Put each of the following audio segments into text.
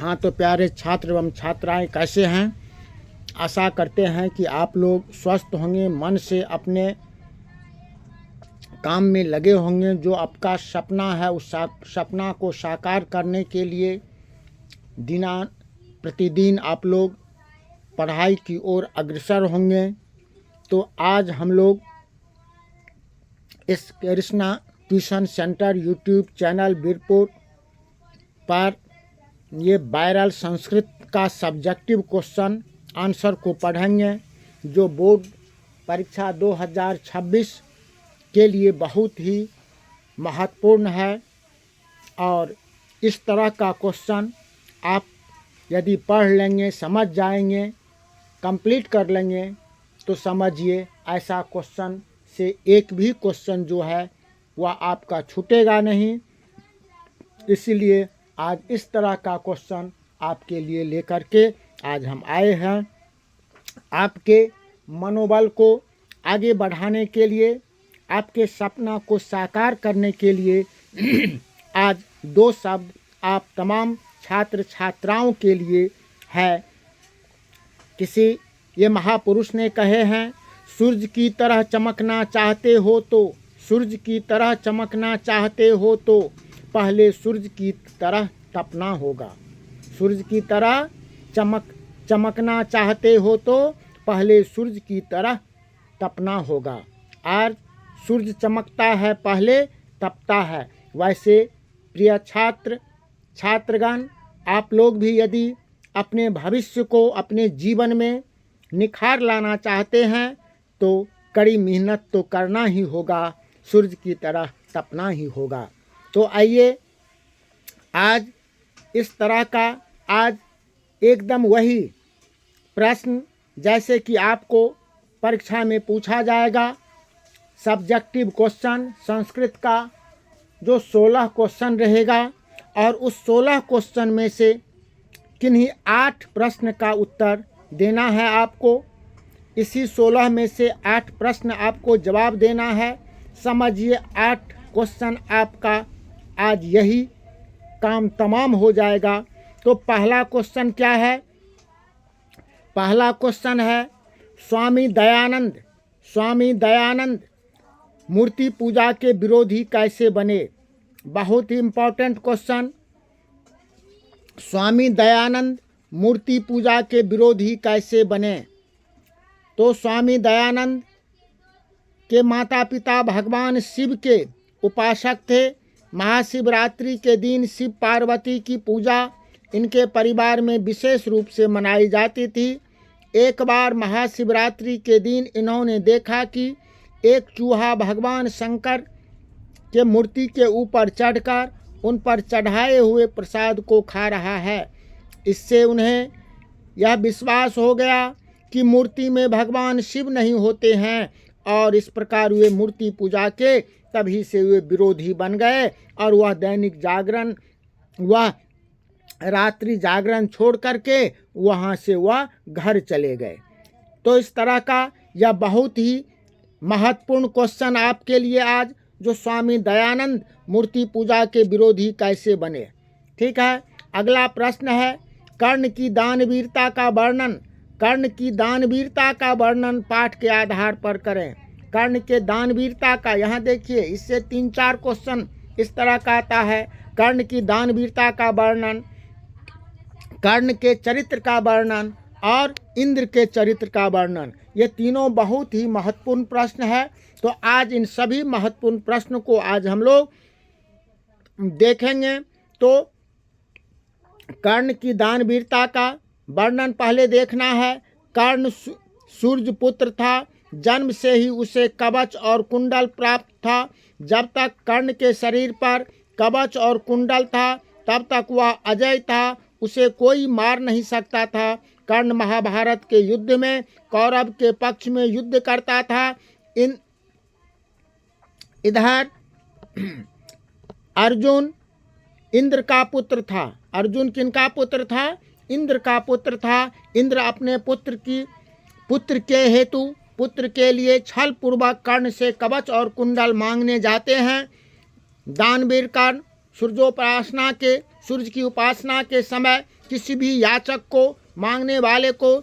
हाँ, तो प्यारे छात्र एवं छात्राएं कैसे हैं? आशा करते हैं कि आप लोग स्वस्थ होंगे, मन से अपने काम में लगे होंगे। जो आपका सपना है उस सपना को साकार करने के लिए दिना प्रतिदिन आप लोग पढ़ाई की ओर अग्रसर होंगे। तो आज हम लोग इस Krishna tuition centre YouTube channel Veerpur पर ये वायरल संस्कृत का सब्जेक्टिव क्वेश्चन आंसर को पढ़ेंगे, जो बोर्ड परीक्षा 2026 के लिए बहुत ही महत्वपूर्ण है। और इस तरह का क्वेश्चन आप यदि पढ़ लेंगे, समझ जाएंगे, कंप्लीट कर लेंगे, तो समझिए ऐसा क्वेश्चन से एक भी क्वेश्चन जो है वह आपका छूटेगा नहीं। इसीलिए आज इस तरह का क्वेश्चन आपके लिए लेकर के आज हम आए हैं। आपके मनोबल को आगे बढ़ाने के लिए, आपके सपना को साकार करने के लिए आज दो शब्द आप तमाम छात्र छात्राओं के लिए है। किसी ये महापुरुष ने कहे हैं, सूरज की तरह चमकना चाहते हो तो, सूरज की तरह चमकना चाहते हो तो पहले सूरज की तरह तपना होगा। सूरज की तरह चमकना चाहते हो तो पहले सूरज की तरह तपना होगा। आज सूरज चमकता है, पहले तपता है। वैसे प्रिय छात्रगण, आप लोग भी यदि अपने भविष्य को अपने जीवन में निखार लाना चाहते हैं तो कड़ी मेहनत तो करना ही होगा, सूरज की तरह तपना ही होगा। तो आइए आज इस तरह का आज एकदम वही प्रश्न जैसे कि आपको परीक्षा में पूछा जाएगा, सब्जेक्टिव क्वेश्चन संस्कृत का जो 16 क्वेश्चन रहेगा, और उस 16 क्वेश्चन में से किन्हीं 8 प्रश्न का उत्तर देना है आपको। इसी 16 में से 8 प्रश्न आपको जवाब देना है। समझिए 8 क्वेश्चन आपका आज यही काम तमाम हो जाएगा। तो पहला क्वेश्चन क्या है? पहला क्वेश्चन है, स्वामी दयानंद मूर्ति पूजा के विरोधी कैसे बने? बहुत ही इम्पोर्टेंट क्वेश्चन। स्वामी दयानंद मूर्ति पूजा के विरोधी कैसे बने? तो स्वामी दयानंद के माता पिता भगवान शिव के उपासक थे। महाशिवरात्रि के दिन शिव पार्वती की पूजा इनके परिवार में विशेष रूप से मनाई जाती थी। एक बार महाशिवरात्रि के दिन इन्होंने देखा कि एक चूहा भगवान शंकर के मूर्ति के ऊपर चढ़कर उन पर चढ़ाए हुए प्रसाद को खा रहा है। इससे उन्हें यह विश्वास हो गया कि मूर्ति में भगवान शिव नहीं होते हैं, और इस प्रकार वे मूर्ति पूजा के तभी से वे विरोधी बन गए, और वह दैनिक जागरण, वह रात्रि जागरण छोड़ करके वहाँ से वह घर चले गए। तो इस तरह का यह बहुत ही महत्वपूर्ण क्वेश्चन आपके लिए आज, जो स्वामी दयानंद मूर्ति पूजा के विरोधी कैसे बने। ठीक है, अगला प्रश्न है, कर्ण की दानवीरता का वर्णन, कर्ण की दानवीरता का वर्णन पाठ के आधार पर करें। कर्ण के दानवीरता का, यहाँ देखिए इससे 3-4 क्वेश्चन इस तरह का आता है। कर्ण की दानवीरता का वर्णन, कर्ण के चरित्र का वर्णन और इंद्र के चरित्र का वर्णन, ये तीनों बहुत ही महत्वपूर्ण प्रश्न है। तो आज इन सभी महत्वपूर्ण प्रश्न को आज हम लोग देखेंगे। तो कर्ण की दानवीरता का वर्णन पहले देखना है। कर्ण सूर्य पुत्र था, जन्म से ही उसे कवच और कुंडल प्राप्त था। जब तक कर्ण के शरीर पर कवच और कुंडल था तब तक वह अजय था, उसे कोई मार नहीं सकता था। कर्ण महाभारत के युद्ध में कौरव के पक्ष में युद्ध करता था। इधर अर्जुन इंद्र का पुत्र था। अर्जुन किनका पुत्र था? इंद्र का पुत्र था। इंद्र अपने पुत्र के हेतु, पुत्र के लिए छल पूर्वक कर्ण से कवच और कुंडल मांगने जाते हैं। दानवीर कर्ण सूर्य की उपासना के समय किसी भी याचक को, मांगने वाले को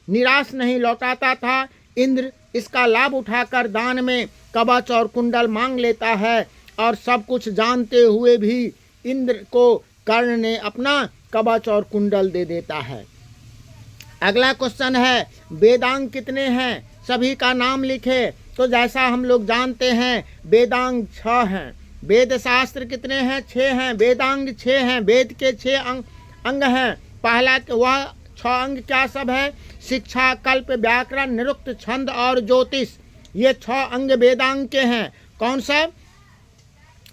निराश नहीं लौटाता था। इंद्र इसका लाभ उठाकर दान में कवच और कुंडल मांग लेता है, और सब कुछ जानते हुए भी इंद्र को कर्ण ने अपना कवच और कुंडल दे देता है। अगला क्वेश्चन है, वेदांग कितने हैं? सभी का नाम लिखे। तो जैसा हम लोग जानते हैं, वेदांग 6 हैं। वेद शास्त्र कितने हैं? 6 हैं। वेदांग 6 हैं। वेद के 6 अंग हैं। पहला वह 6 अंग क्या सब है? शिक्षा, कल्प, व्याकरण, निरुक्त, छंद और ज्योतिष। ये 6 अंग वेदांग के हैं। कौन सा?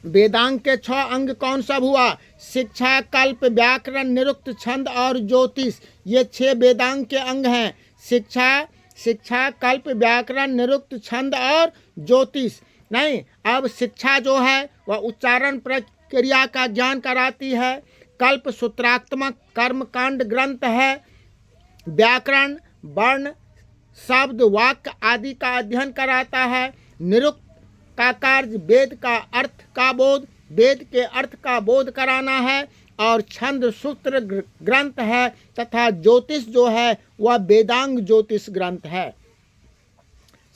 वेदांग के 6 अंग कौन सब हुआ? शिक्षा, कल्प, व्याकरण, निरुक्त, छंद और ज्योतिष। ये 6 वेदांग के अंग हैं। शिक्षा, कल्प, व्याकरण, निरुक्त, छंद और ज्योतिष। नहीं, अब शिक्षा जो है वह उच्चारण प्रक्रिया का ज्ञान कराती है। कल्प सूत्रात्मक कर्मकांड ग्रंथ है। व्याकरण वर्ण, शब्द, वाक्य आदि का अध्ययन कराता है। निरुक्त का कार्य वेद का अर्थ का बोध, वेद के अर्थ का बोध कराना है। और छंद सूत्र ग्रंथ है, तथा ज्योतिष जो है वह वेदांग ज्योतिष ग्रंथ है।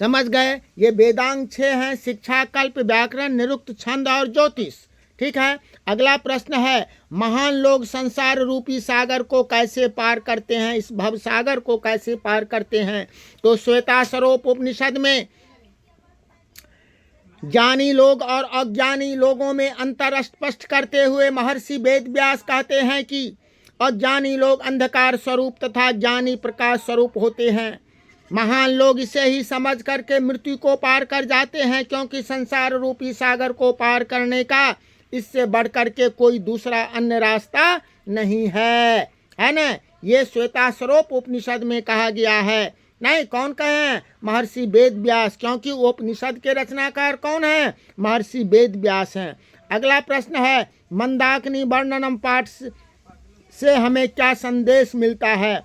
समझ गए? ये वेदांग 6 हैं। शिक्षा, कल्प, व्याकरण, निरुक्त, छंद और ज्योतिष। ठीक है। अगला प्रश्न है, महान लोग संसार रूपी सागर को कैसे पार करते हैं? इस भव सागर को कैसे पार करते हैं? तो श्वेताश्वरोप उपनिषद में ज्ञानी लोग और अज्ञानी लोगों में अंतर स्पष्ट करते हुए महर्षि वेद व्यास कहते हैं कि अज्ञानी लोग अंधकार स्वरूप तथा ज्ञानी प्रकाश स्वरूप होते हैं। महान लोग इसे ही समझ करके मृत्यु को पार कर जाते हैं, क्योंकि संसार रूपी सागर को पार करने का इससे बढ़कर के कोई दूसरा अन्य रास्ता नहीं है ना? ये श्वेताश्वरोप उपनिषद में कहा गया है। नहीं, कौन कहे हैं? महर्षि वेद व्यास, क्योंकि उपनिषद के रचनाकार कौन है? महर्षि वेद व्यास हैं। अगला प्रश्न है, मंदाकिनी वर्णनम पाठ से हमें क्या संदेश मिलता है?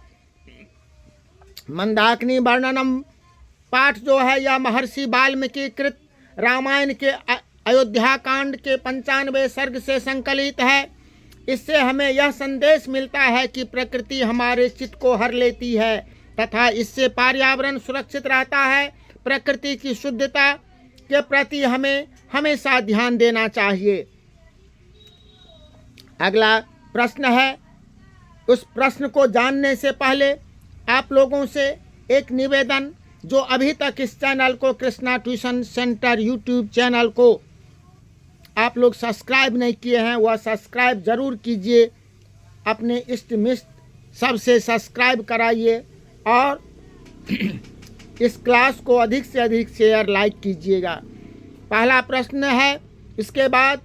मंदाकिनी वर्णनम पाठ जो है यह महर्षि वाल्मीकि कृत रामायण के अयोध्या कांड के 95वें सर्ग से संकलित है। इससे हमें यह संदेश मिलता है कि प्रकृति हमारे चित्त को हर लेती है तथा इससे पर्यावरण सुरक्षित रहता है। प्रकृति की शुद्धता के प्रति हमें हमेशा ध्यान देना चाहिए। अगला प्रश्न है, उस प्रश्न को जानने से पहले आप लोगों से एक निवेदन, जो अभी तक इस चैनल को, Krishna tuition centre YouTube channel को आप लोग सब्सक्राइब नहीं किए हैं, वह सब्सक्राइब ज़रूर कीजिए। अपने इष्ट मिष्ट सबसे सब्सक्राइब कराइए और इस क्लास को अधिक से अधिक शेयर लाइक कीजिएगा। पहला प्रश्न है। इसके बाद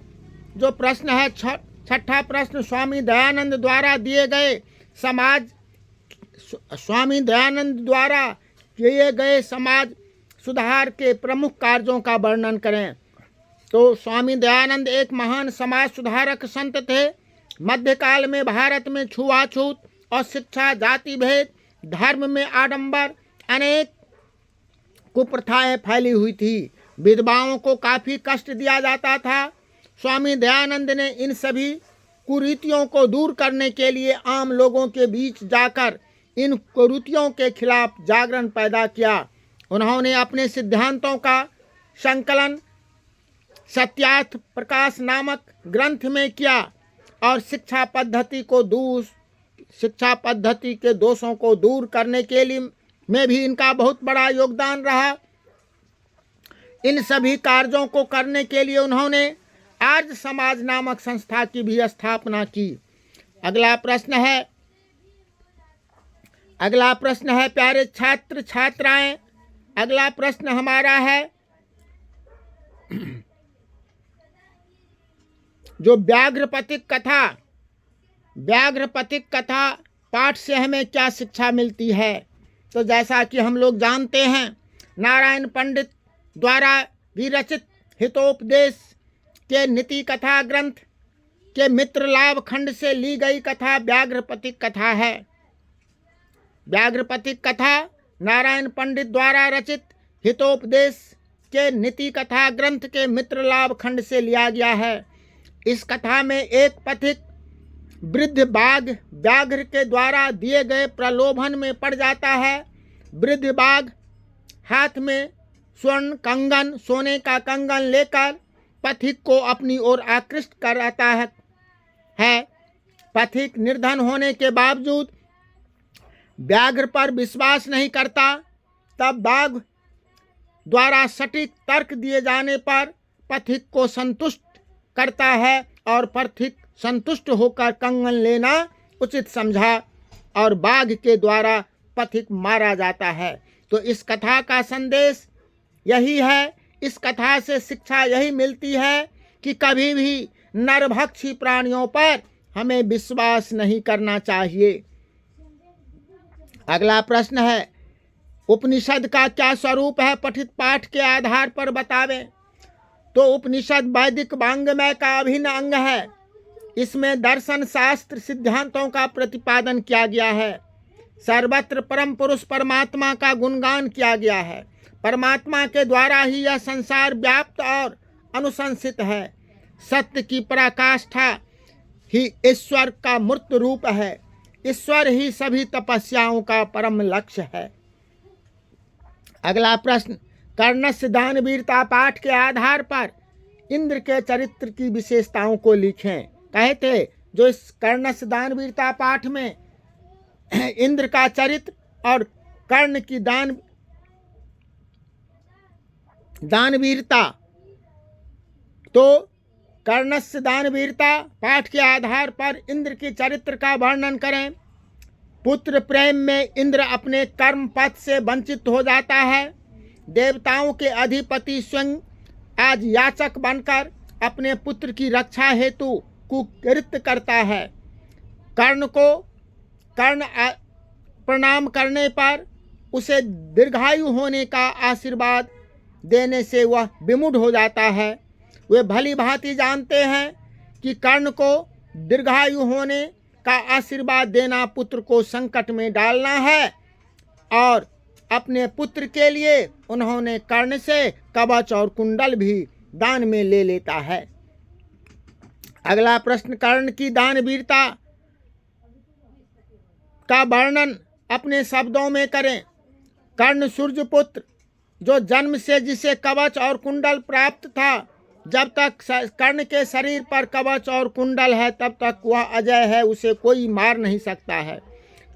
जो प्रश्न है, छठा प्रश्न, स्वामी दयानंद द्वारा दिए गए समाज सुधार के प्रमुख कार्यों का वर्णन करें। तो स्वामी दयानंद एक महान समाज सुधारक संत थे। मध्यकाल में भारत में छुआछूत, अशिक्षा, जाति भेद, धर्म में आडंबर, अनेक कुप्रथाएं फैली हुई थी। विधवाओं को काफ़ी कष्ट दिया जाता था। स्वामी दयानंद ने इन सभी कुरीतियों को दूर करने के लिए आम लोगों के बीच जाकर इन कुरीतियों के खिलाफ जागरण पैदा किया। उन्होंने अपने सिद्धांतों का संकलन सत्यार्थ प्रकाश नामक ग्रंथ में किया और शिक्षा पद्धति के दोषों को दूर करने के लिए में भी इनका बहुत बड़ा योगदान रहा। इन सभी कार्यों को करने के लिए उन्होंने आर्य समाज नामक संस्था की भी स्थापना की। अगला प्रश्न है प्यारे छात्र छात्राएं, अगला प्रश्न हमारा है जो व्याघ्रपतिक कथा पाठ से हमें क्या शिक्षा मिलती है। तो जैसा कि हम लोग जानते हैं, नारायण पंडित द्वारा विरचित हितोपदेश के नीति कथा ग्रंथ के मित्र लाभ खंड से ली गई कथा व्याघ्रपतिक कथा है। व्याघ्रपतिक कथा नारायण पंडित द्वारा रचित हितोपदेश के नीति कथा ग्रंथ के मित्र लाभ खंड से लिया गया है। इस कथा में एक पथिक वृद्ध बाघ व्याघ्र के द्वारा दिए गए प्रलोभन में पड़ जाता है। वृद्ध बाघ हाथ में स्वर्ण कंगन, सोने का कंगन लेकर पथिक को अपनी ओर आकृष्ट कराता है। पथिक निर्धन होने के बावजूद व्याघ्र पर विश्वास नहीं करता। तब बाघ द्वारा सटीक तर्क दिए जाने पर पथिक को संतुष्ट करता है और पथिक संतुष्ट होकर कंगन लेना उचित समझा और बाघ के द्वारा पथिक मारा जाता है। तो इस कथा का संदेश यही है, इस कथा से शिक्षा यही मिलती है कि कभी भी नरभक्षी प्राणियों पर हमें विश्वास नहीं करना चाहिए। अगला प्रश्न है, उपनिषद का क्या स्वरूप है, पठित पाठ के आधार पर बतावें। तो उपनिषद वैदिक वाङ्मय का अभिन्न अंग है। इसमें दर्शन शास्त्र सिद्धांतों का प्रतिपादन किया गया है। सर्वत्र परम पुरुष परमात्मा का गुणगान किया गया है। परमात्मा के द्वारा ही यह संसार व्याप्त और अनुशंसित है। सत्य की पराकाष्ठा ही ईश्वर का मूर्त रूप है। ईश्वर ही सभी तपस्याओं का परम लक्ष्य है। अगला प्रश्न, कर्णस्य दानवीरता पाठ के आधार पर इंद्र के चरित्र की विशेषताओं को लिखें। कहे थे जो इस कर्णस्य दानवीरता पाठ में इंद्र का चरित्र और कर्ण की दानवीरता, तो कर्णस्य दानवीरता पाठ के आधार पर इंद्र के चरित्र का वर्णन करें। पुत्र प्रेम में इंद्र अपने कर्म पथ से वंचित हो जाता है। देवताओं के अधिपति स्वयं आज याचक बनकर अपने पुत्र की रक्षा हेतु कुकृत्य करता है। कर्ण प्रणाम करने पर उसे दीर्घायु होने का आशीर्वाद देने से वह विमुढ़ हो जाता है। वे भली भांति जानते हैं कि कर्ण को दीर्घायु होने का आशीर्वाद देना पुत्र को संकट में डालना है और अपने पुत्र के लिए उन्होंने कर्ण से कवच और कुंडल भी दान में ले लेता है। अगला प्रश्न, कर्ण की दानवीरता का वर्णन अपने शब्दों में करें। कर्ण सूर्यपुत्र, जो जन्म से जिसे कवच और कुंडल प्राप्त था, जब तक कर्ण के शरीर पर कवच और कुंडल है तब तक वह अजय है, उसे कोई मार नहीं सकता है।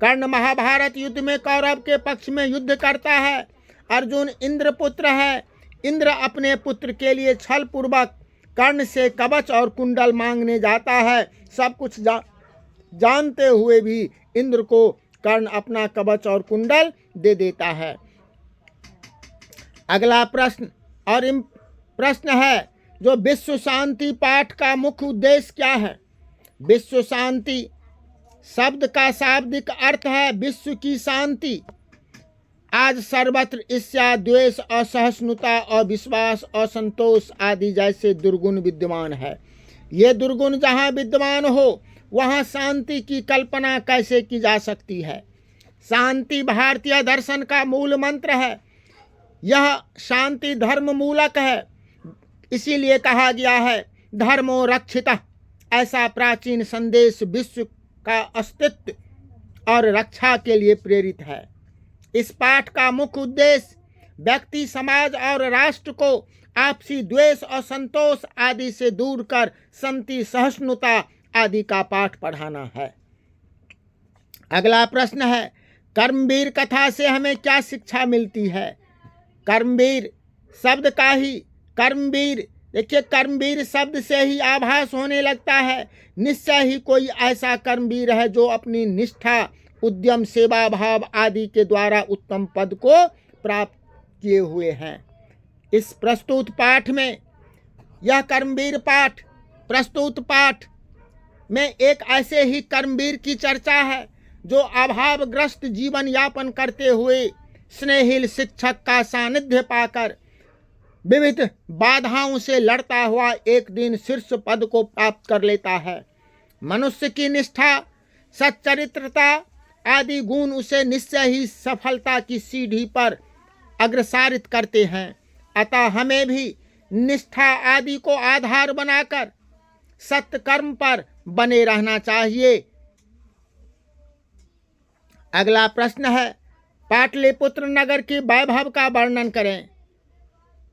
कर्ण महाभारत युद्ध में कौरव के पक्ष में युद्ध करता है। अर्जुन इंद्र पुत्र है। इंद्र अपने पुत्र के लिए छल पूर्वक कर्ण से कवच और कुंडल मांगने जाता है। सब कुछ जानते हुए भी इंद्र को कर्ण अपना कवच और कुंडल दे देता है। अगला प्रश्न और प्रश्न है जो विश्व शांति पाठ का मुख्य उद्देश्य क्या है। विश्व शांति शब्द का शाब्दिक अर्थ है विश्व की शांति। आज सर्वत्र ईर्ष्या, द्वेष, असहिष्णुता, अविश्वास, असंतोष आदि जैसे दुर्गुण विद्यमान है। ये दुर्गुण जहाँ विद्यमान हो वहाँ शांति की कल्पना कैसे की जा सकती है। शांति भारतीय दर्शन का मूल मंत्र है। यह शांति धर्म मूलक है। इसीलिए कहा गया है धर्मो रक्षितः। ऐसा प्राचीन संदेश विश्व का अस्तित्व और रक्षा के लिए प्रेरित है। इस पाठ का मुख्य उद्देश्य व्यक्ति, समाज और राष्ट्र को आपसी द्वेष और संतोष आदि से दूर कर शांति, सहिष्णुता आदि का पाठ पढ़ाना है। अगला प्रश्न है कर्मवीर कथा से हमें क्या शिक्षा मिलती है। कर्मवीर शब्द का ही कर्मवीर, देखिए कर्मवीर शब्द से ही आभास होने लगता है निश्चय ही कोई ऐसा कर्मवीर है जो अपनी निष्ठा, उद्यम, सेवा भाव आदि के द्वारा उत्तम पद को प्राप्त किए हुए हैं। इस प्रस्तुत पाठ में यह कर्मवीर पाठ प्रस्तुत पाठ में एक ऐसे ही कर्मवीर की चर्चा है जो अभावग्रस्त जीवन यापन करते हुए स्नेहिल शिक्षक का सानिध्य पाकर विविध बाधाओं से लड़ता हुआ एक दिन शीर्ष पद को प्राप्त कर लेता है। मनुष्य की निष्ठा, सच्चरित्रता आदि गुण उसे निश्चय ही सफलता की सीढ़ी पर अग्रसारित करते हैं। अतः हमें भी निष्ठा आदि को आधार बनाकर सत्य कर्म पर बने रहना चाहिए। अगला प्रश्न है, पाटलिपुत्र नगर की वैभव का वर्णन करें।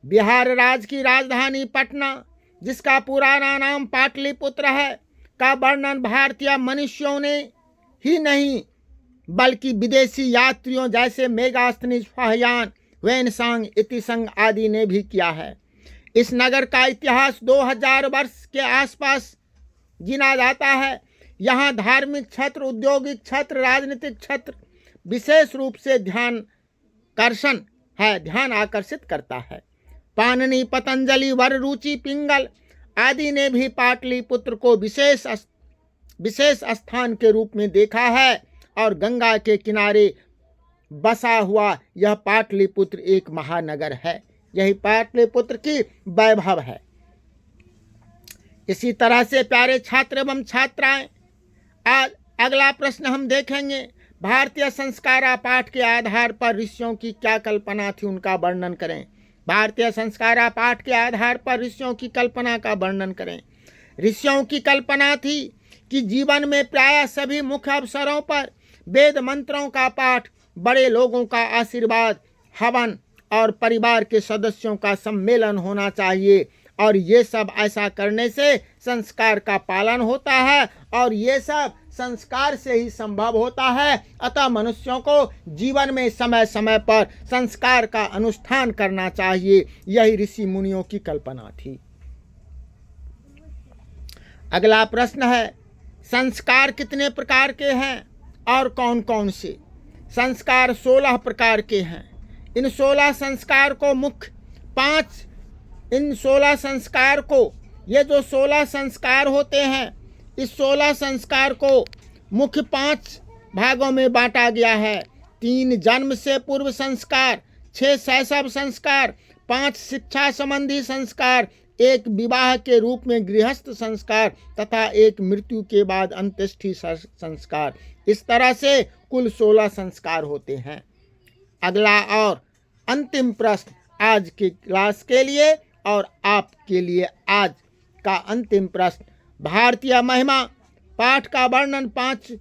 बिहार राज्य की राजधानी पटना, जिसका पुराना नाम पाटलिपुत्र है, का वर्णन भारतीय मनुष्यों ने ही नहीं बल्कि विदेशी यात्रियों जैसे मेगास्थनीज, फाहियान, वेनसांग, इतिसंग आदि ने भी किया है। इस नगर का इतिहास 2000 वर्ष के आसपास गिना जाता है। यहाँ धार्मिक क्षेत्र, औद्योगिक क्षेत्र, राजनीतिक क्षेत्र विशेष रूप से ध्यान आकर्षित करता है। पाणिनि, पतंजलि, वररुचि, पिंगल आदि ने भी पाटलिपुत्र को विशेष स्थान के रूप में देखा है और गंगा के किनारे बसा हुआ यह पाटलिपुत्र एक महानगर है। यही पाटलिपुत्र की वैभव है। इसी तरह से प्यारे छात्र एवं छात्राएं, आज अगला प्रश्न हम देखेंगे। भारतीय संस्कारा पाठ के आधार पर ऋषियों की क्या कल्पना थी, उनका वर्णन करें। भारतीय संस्कारा पाठ के आधार पर ऋषियों की कल्पना का वर्णन करें। ऋषियों की कल्पना थी कि जीवन में प्रायः सभी मुख्य अवसरों पर वेद मंत्रों का पाठ, बड़े लोगों का आशीर्वाद, हवन और परिवार के सदस्यों का सम्मेलन होना चाहिए और ये सब ऐसा करने से संस्कार का पालन होता है और ये सब संस्कार से ही संभव होता है। अतः मनुष्यों को जीवन में समय समय पर संस्कार का अनुष्ठान करना चाहिए। यही ऋषि मुनियों की कल्पना थी। अगला प्रश्न है, संस्कार कितने प्रकार के हैं और कौन कौन से? संस्कार 16 प्रकार के हैं। इन 16 संस्कार को मुख्य 5 इन 16 संस्कार को, ये जो 16 संस्कार होते हैं, इस 16 संस्कार को मुख्य 5 भागों में बांटा गया है। 3 जन्म से पूर्व संस्कार, 6 शैशव संस्कार, 5 शिक्षा संबंधी संस्कार, 1 विवाह के रूप में गृहस्थ संस्कार तथा 1 मृत्यु के बाद अंत्येष्टि संस्कार। इस तरह से कुल 16 संस्कार होते हैं। अगला और अंतिम प्रश्न आज की क्लास के लिए और आपके लिए आज का अंतिम प्रश्न, भारतीय महिमा पाठ का वर्णन 5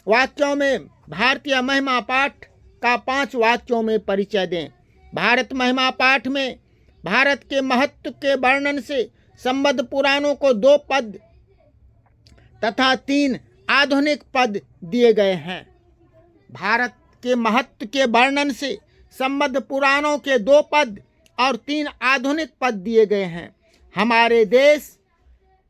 वाक्यों में, भारतीय महिमा पाठ का 5 वाक्यों में परिचय दें। भारत महिमा पाठ में भारत के महत्व के वर्णन से संबद्ध पुराणों को 2 पद तथा 3 आधुनिक पद दिए गए हैं। भारत के महत्व के वर्णन से संबद्ध पुराणों के 2 पद और 3 आधुनिक पद दिए गए हैं।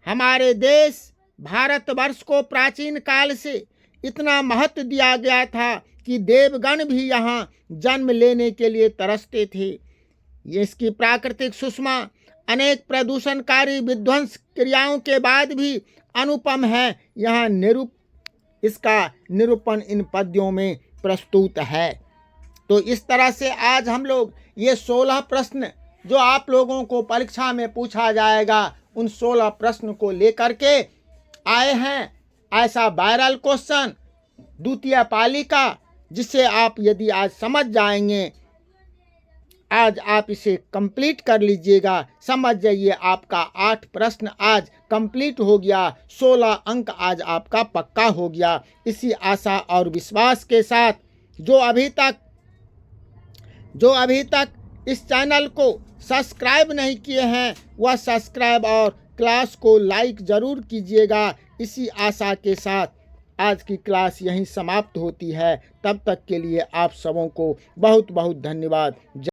हमारे देश भारतवर्ष को प्राचीन काल से इतना महत्व दिया गया था कि देवगण भी यहाँ जन्म लेने के लिए तरसते थे। ये इसकी प्राकृतिक सुषमा अनेक प्रदूषणकारी विध्वंस क्रियाओं के बाद भी अनुपम है। यहाँ इसका निरूपण इन पद्यों में प्रस्तुत है। तो इस तरह से आज हम लोग ये 16 प्रश्न जो आप लोगों को परीक्षा में पूछा जाएगा, उन 16 प्रश्न को लेकर के आए हैं। ऐसा वायरल क्वेश्चन द्वितीय पाली का, जिसे आप यदि आज समझ जाएंगे, आज आप इसे कंप्लीट कर लीजिएगा। समझ जाइए, आपका 8 प्रश्न आज कंप्लीट हो गया, 16 अंक आज आपका पक्का हो गया। इसी आशा और विश्वास के साथ जो अभी तक इस चैनल को सब्सक्राइब नहीं किए हैं, वह सब्सक्राइब और क्लास को लाइक ज़रूर कीजिएगा। इसी आशा के साथ आज की क्लास यहीं समाप्त होती है। तब तक के लिए आप सबों को बहुत बहुत धन्यवाद।